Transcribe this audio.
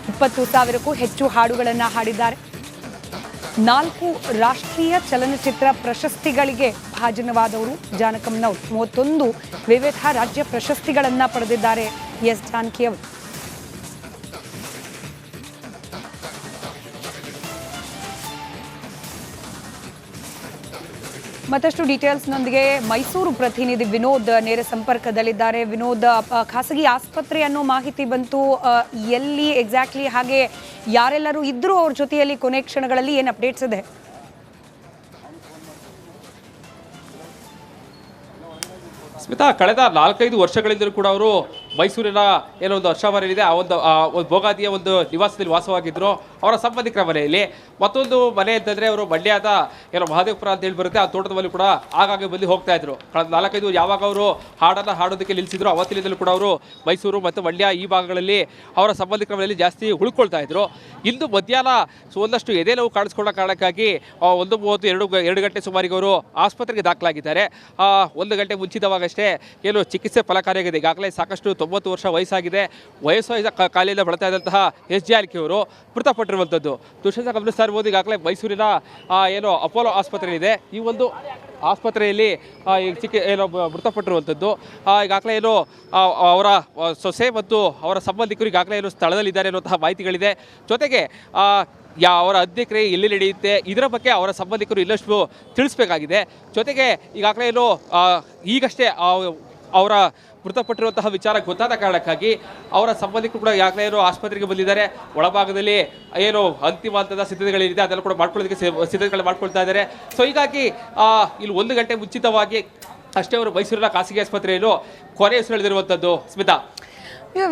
20,000ಕ್ಕೂ ಹೆಚ್ಚು ಹಾಡುಗಳನ್ನು ಹಾಡಿದ್ದಾರೆ. 4 ರಾಷ್ಟ್ರೀಯ ಚಲನಚಿತ್ರ ಪ್ರಶಸ್ತಿಗಳಿಗೆ ಭಾಜನವಾದವರು ಜಾನಕಮ್ನವರು. 31 ವಿವಿಧ ರಾಜ್ಯ ಪ್ರಶಸ್ತಿಗಳನ್ನು ಪಡೆದಿದ್ದಾರೆ ಎಸ್ ಜಾನಕಿ ಅವರು. ಮತ್ತಷ್ಟು ಡೀಟೇಲ್ಸ್ನೊಂದಿಗೆ ಮೈಸೂರು ಪ್ರತಿನಿಧಿ ವಿನೋದ್ ನೇರ ಸಂಪರ್ಕದಲ್ಲಿದ್ದಾರೆ. ವಿನೋದ್, ಖಾಸಗಿ ಆಸ್ಪತ್ರೆ ಅನ್ನೋ ಮಾಹಿತಿ ಬಂತು, ಎಲ್ಲಿ ಎಕ್ಸಾಕ್ಟ್ಲಿ, ಹಾಗೆ ಯಾರೆಲ್ಲರೂ ಇದ್ರೂ ಅವ್ರ ಜೊತೆಯಲ್ಲಿ ಕೊನೆ ಕ್ಷಣಗಳಲ್ಲಿ ಏನು ಅಪ್ಡೇಟ್ಸ್ ಇದೆ? ಸ್ಮಿತಾ, ಕಳೆದ 4-5 ವರ್ಷಗಳಿಂದಲೂ ಕೂಡ ಅವರು ಮೈಸೂರಿನ ಏನೋ ಒಂದು ಹರ್ಷಾವರವಿದೆ ಆ ಒಂದು ಭೋಗಾದಿಯ ಒಂದು ನಿವಾಸದಲ್ಲಿ ವಾಸವಾಗಿದ್ದರು. ಅವರ ಸಂಬಂಧಿಕರ ಮನೆಯಲ್ಲಿ ಮತ್ತೊಂದು ಮನೆ ಅಂತಂದರೆ ಅವರು ಮಂಡ್ಯದ ಏನೋ ಮಹದೇವಪುರ ಅಂತ ಹೇಳಿ ಬರುತ್ತೆ, ಆ ತೋಟದ ಮೇಲೆ ಕೂಡ ಆಗಾಗ ಬಂದು ಹೋಗ್ತಾ ಇದ್ರು. ಕಳೆದ 4-5 ಯಾವಾಗ ಅವರು ಹಾಡನ್ನು ಹಾಡೋದಕ್ಕೆ ನಿಲ್ಲಿಸಿದ್ರು ಅವತ್ತಿನಿಂದಲೂ ಕೂಡ ಅವರು ಮೈಸೂರು ಮತ್ತು ಮಂಡ್ಯ ಈ ಭಾಗಗಳಲ್ಲಿ ಅವರ ಸಂಬಂಧಿಕರ ಮನೆಯಲ್ಲಿ ಜಾಸ್ತಿ ಉಳ್ಕೊಳ್ತಾ ಇದ್ರು. ಇಂದು ಮಧ್ಯಾಹ್ನ ಒಂದಷ್ಟು ಎದೆ ನೋವು ಕಾಣಿಸ್ಕೊಳ್ಳೋ ಕಾರಣಕ್ಕಾಗಿ 1:30-2 ಗಂಟೆ ಸುಮಾರಿಗೆ ಅವರು ಆಸ್ಪತ್ರೆಗೆ ದಾಖಲಾಗಿದ್ದಾರೆ. 1 ಗಂಟೆ ಮುಂಚಿತವಾಗಷ್ಟೇ ಏನು ಚಿಕಿತ್ಸೆ ಫಲಕಾರಿಯಾಗಿದೆ. ಈಗಾಗಲೇ ಸಾಕಷ್ಟು 90 ವರ್ಷ ವಯಸ್ಸಾಗಿದೆ. ವಯಸ್ಸಾದ ಕಾಯಿಲೆಯಿಂದ ಬಳಲ್ತಾ ಇದ್ದಂತಹ ಎಸ್ ಜಾನಕಿ ಅವರು ಮೃತಪಟ್ಟಿರುವಂಥದ್ದು. ದುಷ್ಯಂತ ಗಮನಿಸ್ತಾ ಇರ್ಬೋದು, ಈಗಾಗಲೇ ಮೈಸೂರಿನ ಏನು ಅಪೋಲೋ ಆಸ್ಪತ್ರೆ ಇದೆ, ಈ ಒಂದು ಆಸ್ಪತ್ರೆಯಲ್ಲಿ ಏನೋ ಮೃತಪಟ್ಟಿರುವಂಥದ್ದು. ಈಗಾಗಲೇ ಏನು ಅವರ ಸೊಸೆ ಮತ್ತು ಅವರ ಸಂಬಂಧಿಕರು ಈಗಾಗಲೇ ಏನು ಸ್ಥಳದಲ್ಲಿದ್ದಾರೆ ಅನ್ನುವಂತಹ ಮಾಹಿತಿಗಳಿದೆ. ಜೊತೆಗೆ ಅವರ ಅಂತ್ಯಕ್ರಿಯೆ ಎಲ್ಲಿ ನಡೆಯುತ್ತೆ ಇದರ ಬಗ್ಗೆ ಅವರ ಸಂಬಂಧಿಕರು ಇನ್ನಷ್ಟು ತಿಳಿಸ್ಬೇಕಾಗಿದೆ. ಜೊತೆಗೆ ಈಗಾಗಲೇ ಏನು ಈಗಷ್ಟೇ ಅವರ ಮೃತಪಟ್ಟಿರುವಂತಹ ವಿಚಾರ ಗೊತ್ತಾದ ಕಾರಣಕ್ಕಾಗಿ ಅವರ ಸಂಬಂಧಿಕರು ಕೂಡ ಈಗಾಗಲೇ ಏನು ಆಸ್ಪತ್ರೆಗೆ ಬಂದಿದ್ದಾರೆ. ಒಳಭಾಗದಲ್ಲಿ ಏನು ಅಂತಿಮ ಹಂತದ ಸಿದ್ಧತೆಗಳಿದೆ ಅದೆಲ್ಲ ಕೂಡ ಮಾಡ್ಕೊಳ್ಳೋದಕ್ಕೆ ಸಿದ್ಧತೆಗಳು ಮಾಡ್ಕೊಳ್ತಾ ಇದ್ದಾರೆ. ಸೊ ಹೀಗಾಗಿ ಇಲ್ಲಿ 1 ಗಂಟೆ ಮುಂಚಿತವಾಗಿ ಅಷ್ಟೇ ಅವರು ಮೈಸೂರಿನ ಖಾಸಗಿ ಆಸ್ಪತ್ರೆಯನ್ನು ಕೊನೆ ಉಸಿರೆಳೆದಿರುವಂಥದ್ದು. ಸ್ಮಿತಾ. ವಿನೋದ್,